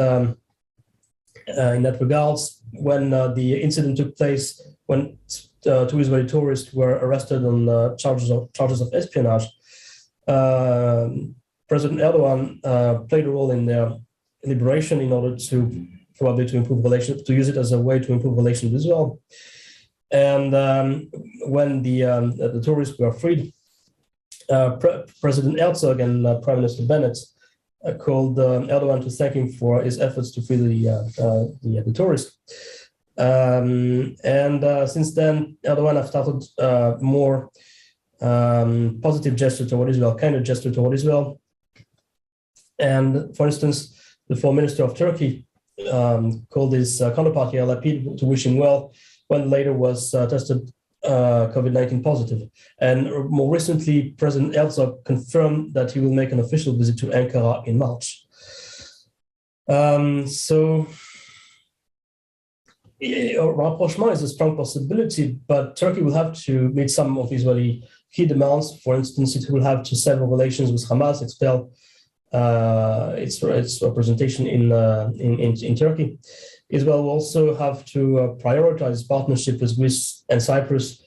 that regards, when the incident took place, when 2 Israeli tourists were arrested on charges of espionage, President Erdogan played a role in their liberation in order to probably to improve relations, to use it as a way to improve relations with Israel. And when the tourists were freed, President Herzog and Prime Minister Bennett called Erdogan to thank him for his efforts to free the tourists. And since then, Erdogan has started more positive gesture toward Israel, kind of gesture toward Israel. And for instance, the foreign minister of Turkey called his counterpart Yair Lapid to wish him well, when later was tested COVID-19 positive. And more recently, President Herzog confirmed that he will make an official visit to Ankara in March. So rapprochement is a strong possibility, but Turkey will have to meet some of Israeli key demands. For instance, it will have to sever relations with Hamas, expel its representation in Turkey. Israel will also have to prioritize partnership with Greece and Cyprus,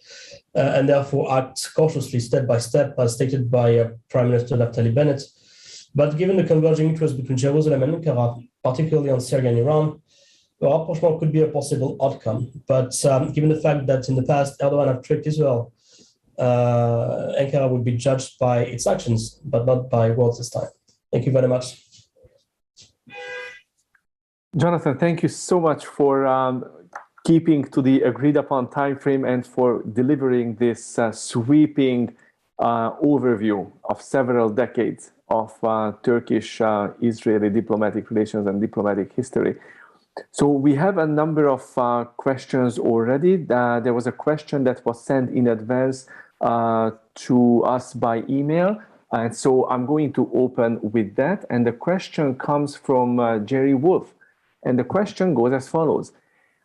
and therefore act cautiously, step by step, as stated by Prime Minister Naftali Bennett. But given the converging interests between Jerusalem and Ankara, particularly on Syria and Iran, the rapprochement could be a possible outcome. But given the fact that in the past Erdogan have tricked Israel, Ankara would be judged by its actions, but not by words this time. Thank you very much. Jonathan, thank you so much for keeping to the agreed upon time frame and for delivering this sweeping overview of several decades of Turkish-Israeli diplomatic relations and diplomatic history. So we have a number of questions already. There was a question that was sent in advance to us by email. And so I'm going to open with that. And the question comes from Jerry Wolf. And the question goes as follows.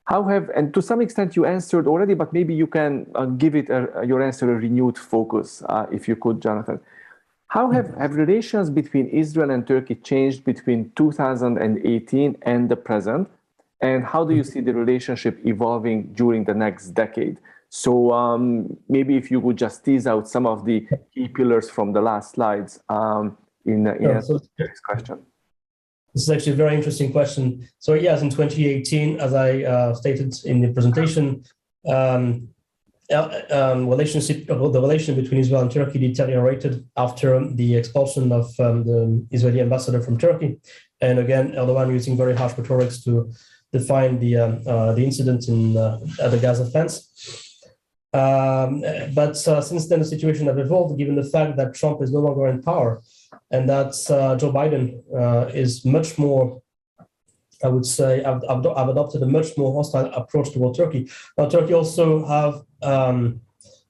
And to some extent you answered already, but maybe you can give it your answer a renewed focus, if you could, Jonathan. How have relations between Israel and Turkey changed between 2018 and the present? And how do you see the relationship evolving during the next decade? So maybe if you would just tease out some of the key pillars from the last slides in this question. This is actually a very interesting question. So yes, in 2018, as I stated in the presentation, the relation between Israel and Turkey deteriorated after the expulsion of the Israeli ambassador from Turkey. And again, Erdogan using very harsh rhetorics to define the incident at the Gaza fence. But since then, the situation has evolved, given the fact that Trump is no longer in power, and that Joe Biden is much more, I would say, I've adopted a much more hostile approach toward Turkey. Now, Turkey also have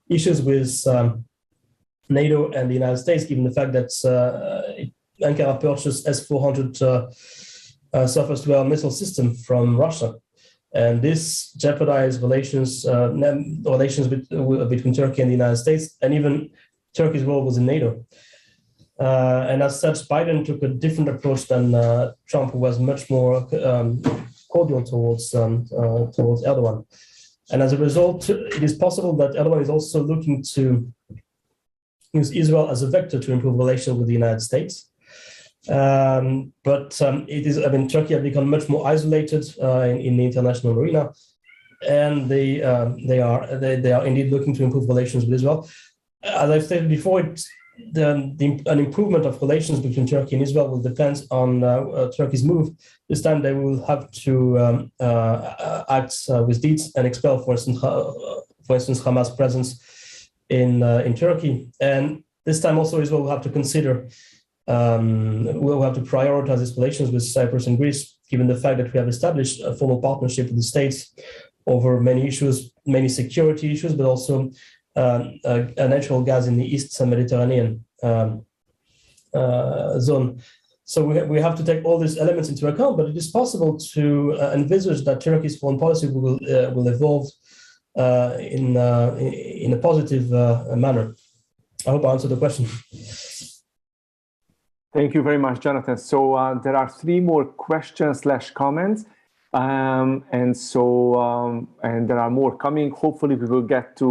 issues with NATO and the United States, given the fact that Ankara purchased S-400 surface-to-air missile system from Russia. And this jeopardized relations between Turkey and the United States, and even Turkey's role was in NATO. And as such, Biden took a different approach than Trump, who was much more cordial towards Erdogan. And as a result, it is possible that Erdogan is also looking to use Israel as a vector to improve relations with the United States. But Turkey has become much more isolated in the international arena, and they are indeed looking to improve relations with Israel. As I've stated before, an improvement of relations between Turkey and Israel will depend on Turkey's move. This time they will have to act with deeds and expel, for instance, Hamas presence in Turkey. And this time also Israel will have to consider, will have to prioritize its relations with Cyprus and Greece, given the fact that we have established a formal partnership with the states over many issues, many security issues, but also natural gas in the East Mediterranean zone. So we have to take all these elements into account, but it is possible to envisage that Turkey's foreign policy will evolve in a positive manner. I hope I answered the question. Thank you very much, Jonathan. So there are 3 more questions/comments. And there are more coming. Hopefully we will get to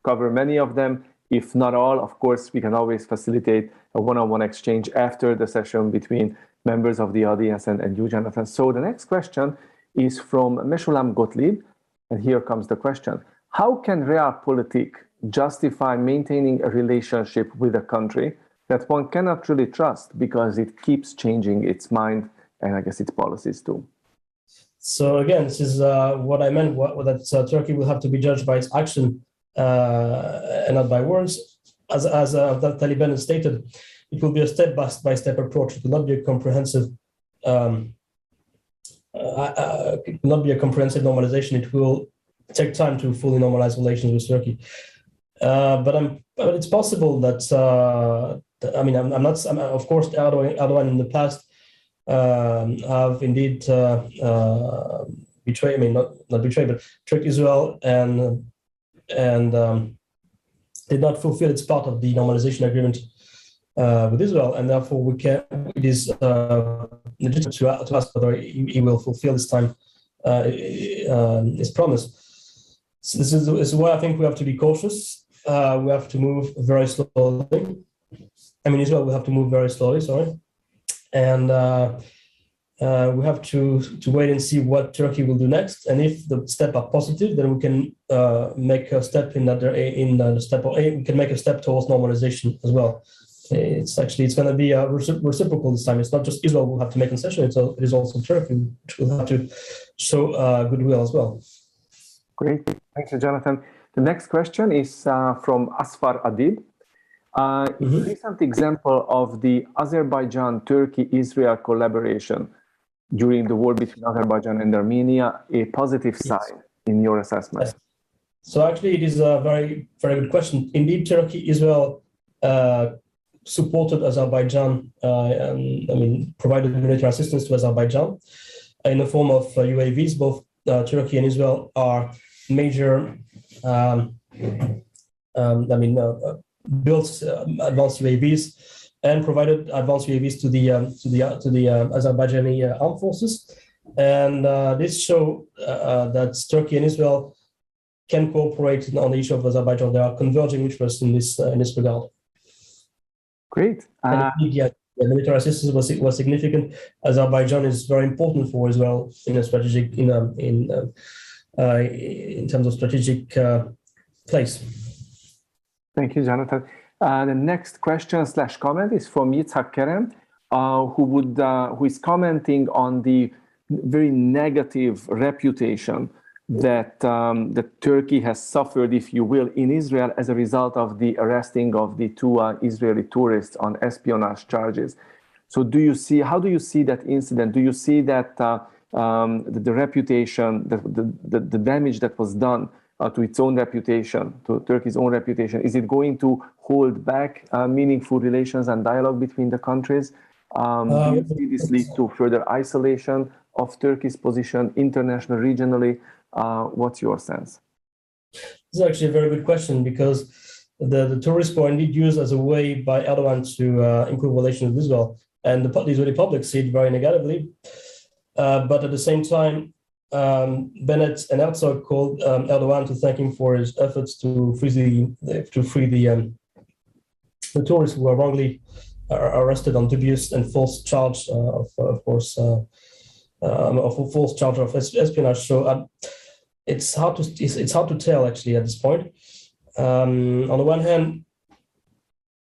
cover many of them. If not all, of course, we can always facilitate a one-on-one exchange after the session between members of the audience and you, Jonathan. So the next question is from Meshulam Gottlieb. And here comes the question. How can realpolitik justify maintaining a relationship with a country that one cannot really trust because it keeps changing its mind and I guess its policies too? So again, this is what I meant, that Turkey will have to be judged by its action and not by words. As Naftali Bennett stated, it will be a step-by-step approach. It will not be a comprehensive normalization. It will take time to fully normalize relations with Turkey. But it's possible that of course Erdogan in the past have indeed betrayed, not betrayed, but tricked Israel and did not fulfill its part of the normalization agreement with Israel, and therefore it is legitimate to ask whether he will fulfill this time his promise. So this is why I think we have to be cautious. We have to move very slowly. I mean, Israel will have to move very slowly, sorry. And we have to wait and see what Turkey will do next. And if the steps are positive, then we can make a step in step A. We can make a step towards normalization as well. It's going to be reciprocal this time. It's not just Israel will have to make concession. It is also Turkey which will have to show goodwill as well. Great, thank you, Jonathan. The next question is from Asfar Adib. Recent example of the Azerbaijan-Turkey-Israel collaboration during the war between Azerbaijan and Armenia, a positive sign in your assessment? Yes. So actually, it is a very, very good question. Indeed, Turkey-Israel supported Azerbaijan, provided military assistance to Azerbaijan in the form of UAVs. Both Turkey and Israel are major, built advanced UAVs and provided advanced UAVs to the Azerbaijani armed forces. And this shows that Turkey and Israel can cooperate on the issue of Azerbaijan. There are converging interests in this regard. Great. The military assistance was significant. Azerbaijan is very important for Israel in a strategic in terms of strategic place. Thank you, Jonathan. The next question / comment is from Yitzhak Kerem, who is commenting on the very negative reputation that Turkey has suffered, if you will, in Israel as a result of the arresting of the two Israeli tourists on espionage charges. So how do you see that incident? Do you see that the reputation, the damage that was done to its own reputation, to Turkey's own reputation, is it going to hold back meaningful relations and dialogue between the countries? Do you see this lead to further isolation of Turkey's position internationally, regionally? What's your sense? This is actually a very good question, because the tourists were indeed used as a way by Erdogan to improve relations with Israel, and the Israeli public see it very negatively. But at the same time, Bennett and Herzog called Erdogan to thank him for his efforts to free the tourists who were wrongly arrested on dubious and false charge of false charge of espionage. So it's hard to tell actually at this point. On the one hand,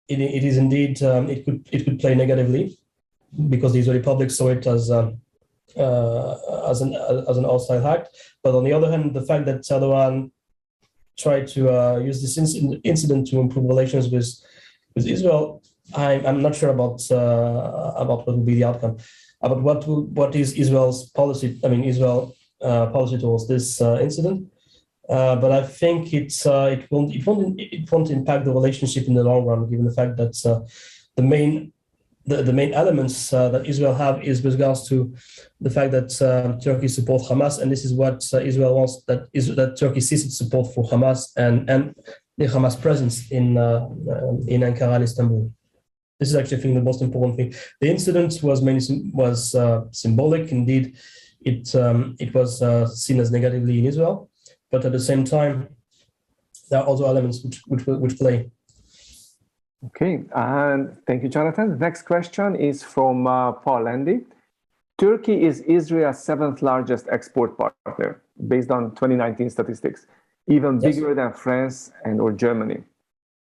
it is indeed it could play negatively, because the Israeli public saw it as an hostile act. But on the other hand, the fact that Erdogan tried to use this incident to improve relations with Israel, I'm not sure about what will be the outcome. About what is Israel's policy? I mean, Israel policy towards this incident. But I think it won't impact the relationship in the long run, given the fact that the main elements that Israel have is with regards to the fact that Turkey supports Hamas, and this is what Israel wants, that Turkey ceases support for Hamas and the Hamas presence in Ankara and Istanbul. This is actually, I think, the most important thing. The incident was symbolic. Indeed, it was seen as negatively in Israel, but at the same time, there are also elements which play. Okay, and thank you, Jonathan. The next question is from Paul Landy. Turkey is Israel's 7th largest export partner, based on 2019 statistics, even bigger than France or Germany.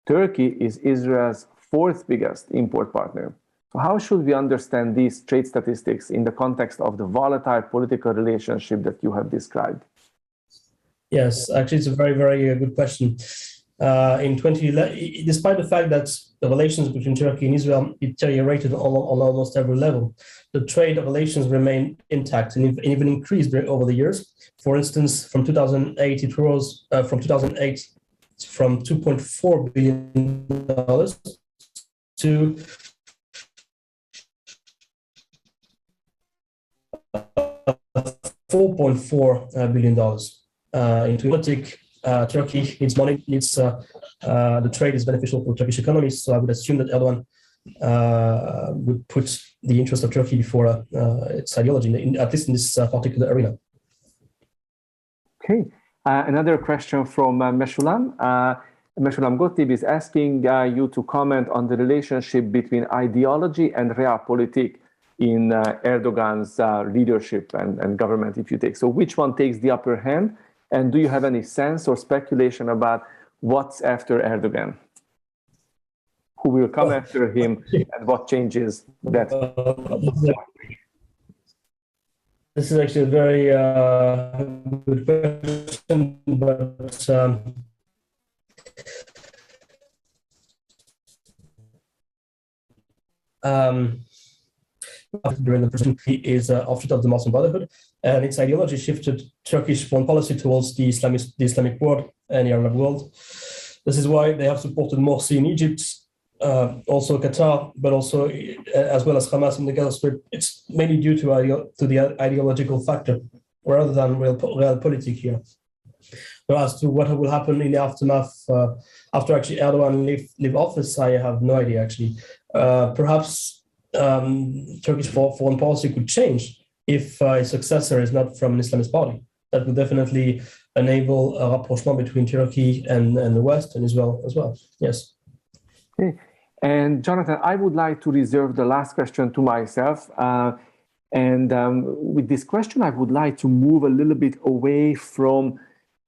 Turkey is Israel's 4th biggest import partner. So how should we understand these trade statistics in the context of the volatile political relationship that you have described? Yes, actually, it's a very, very good question. In 2011, despite the fact that the relations between Turkey and Israel deteriorated on almost every level, the trade relations remained intact and even increased over the years. For instance, from 2008, it rose from 2.4 billion to $4.4 billion. In diplomatic Turkey needs money, the trade is beneficial for Turkish economy. So I would assume that Erdogan would put the interest of Turkey before its ideology, at least in this particular arena. Okay, another question from Meshulam. Meshulam Gotib is asking you to comment on the relationship between ideology and realpolitik in Erdogan's leadership and government, if you take. So which one takes the upper hand? And do you have any sense or speculation about what's after Erdogan? Who will come after him and what changes that? This is actually a very good question, but during the presidency, he is offshoot of the Muslim Brotherhood, and its ideology shifted Turkish foreign policy towards the Islamic world and the Arab world. This is why they have supported Morsi in Egypt, also Qatar, but also as well as Hamas in the Gaza Strip. It's mainly due to the ideological factor rather than realpolitik here. But as to what will happen in the aftermath after actually Erdogan leave office, I have no idea actually. Perhaps Turkish foreign policy could change if a successor is not from an Islamist party. That would definitely enable a rapprochement between Turkey and the West and Israel as well. Yes. Okay. And Jonathan, I would like to reserve the last question to myself. With this question, I would like to move a little bit away from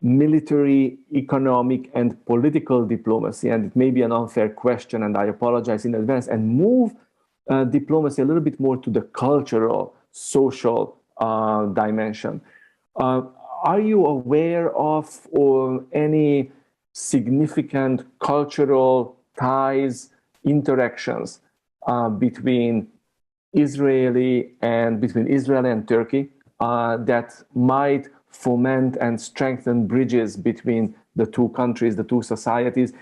military, economic, and political diplomacy. And it may be an unfair question, and I apologize in advance, and move diplomacy a little bit more to the cultural, social dimension. Are you aware of any significant cultural ties, interactions between Israel and Turkey that might foment and strengthen bridges between the two countries, the two societies,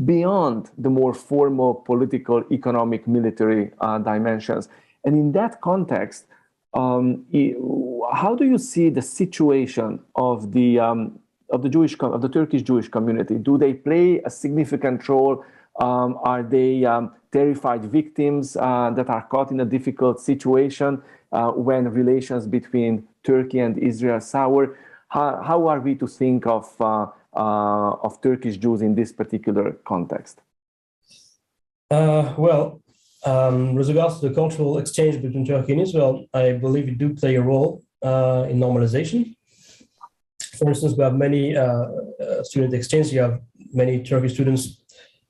beyond the more formal political, economic, military dimensions? And in that context, how do you see the situation of the Turkish Jewish community? Do they play a significant role? Are they terrified victims that are caught in a difficult situation when relations between Turkey and Israel sour? How are we to think of Turkish Jews in this particular context? With regards to the cultural exchange between Turkey and Israel, I believe it do play a role in normalization. For instance, we have many student exchange. You have many Turkish students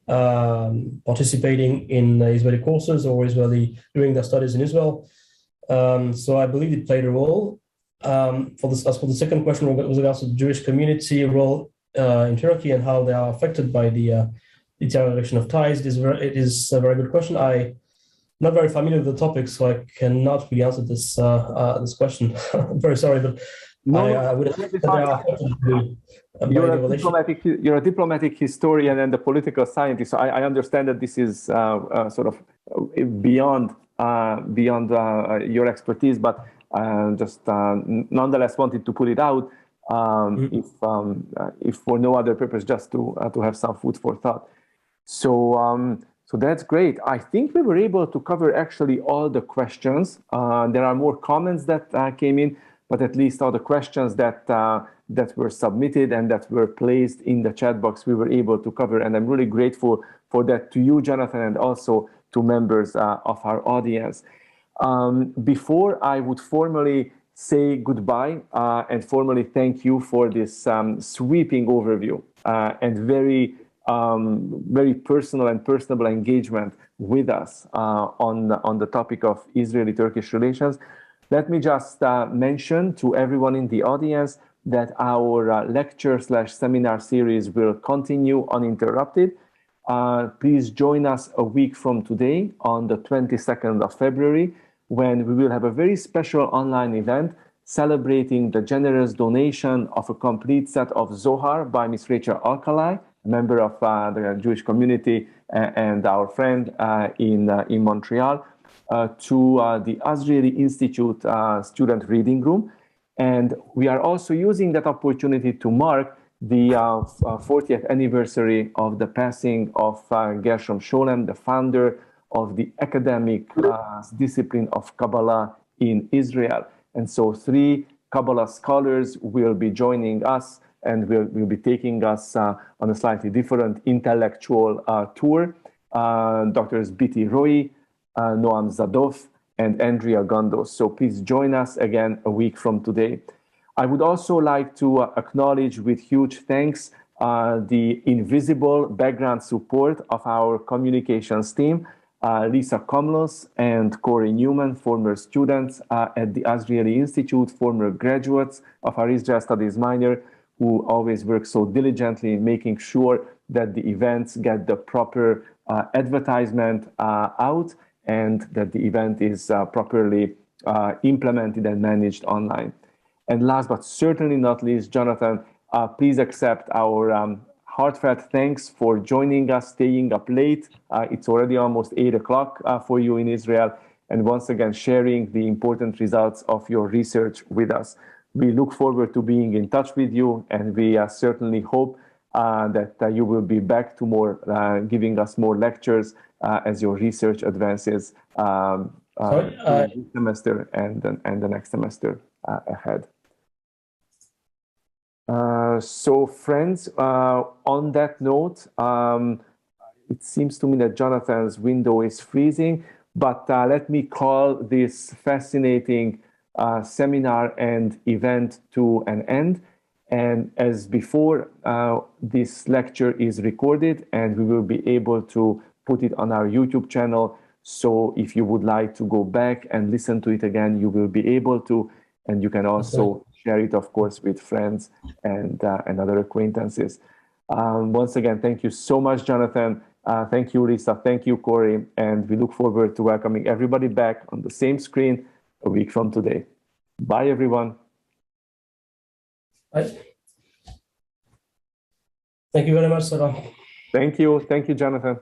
participating in Israeli courses or doing their studies in Israel. So I believe it played a role. As for the second question with regards to the Jewish community role in Turkey and how they are affected by the deterioration of ties, it is a very good question. I'm not very familiar with the topic, so I cannot really answer this question. I'm very sorry, but I would have said they are affected You're a diplomatic historian and a political scientist, so I understand that this is sort of beyond your expertise, but just nonetheless wanted to put it out, if for no other purpose, just to have some food for thought. So that's great. I think we were able to cover actually all the questions. There are more comments that came in, but at least all the questions that were submitted and that were placed in the chat box, we were able to cover. And I'm really grateful for that to you, Jonathan, and also to members of our audience. Before I would formally say goodbye and formally thank you for this sweeping overview and very personal and personable engagement with us on the topic of Israeli-Turkish relations. Let me just mention to everyone in the audience that our lecture/seminar series will continue uninterrupted. Please join us a week from today on the 22nd of February, when we will have a very special online event celebrating the generous donation of a complete set of Zohar by Ms. Rachel Alkalai, a member of the Jewish community and our friend in Montreal, to the Azrieli Institute Student Reading Room. And we are also using that opportunity to mark the 40th anniversary of the passing of Gershom Scholem, the founder of the academic discipline of Kabbalah in Israel. And so 3 Kabbalah scholars will be joining us and will be taking us on a slightly different intellectual tour. Doctors Biti Roy, Noam Zadov, and Andrea Gandos. So please join us again a week from today. I would also like to acknowledge with huge thanks the invisible background support of our communications team, Lisa Komlos and Corey Newman, former students at the Azrieli Institute, former graduates of our Israel Studies minor, who always work so diligently in making sure that the events get the proper advertisement out and that the event is properly implemented and managed online. And last but certainly not least, Jonathan, please accept our heartfelt thanks for joining us, staying up late. It's already almost 8 o'clock for you in Israel, and once again sharing the important results of your research with us. We look forward to being in touch with you, and we certainly hope that you will be back to more giving us more lectures as your research advances this semester and the next semester ahead. So friends, on that note, it seems to me that Jonathan's window is freezing, but let me call this fascinating seminar and event to an end. And as before, this lecture is recorded and we will be able to put it on our YouTube channel. So if you would like to go back and listen to it again, you will be able to, and you can also share it, of course, with friends and other acquaintances. Once again, thank you so much, Jonathan. Thank you, Lisa. Thank you, Corey. And we look forward to welcoming everybody back on the same screen a week from today. Bye, everyone. Bye. Thank you very much, Sarah. Thank you. Thank you, Jonathan.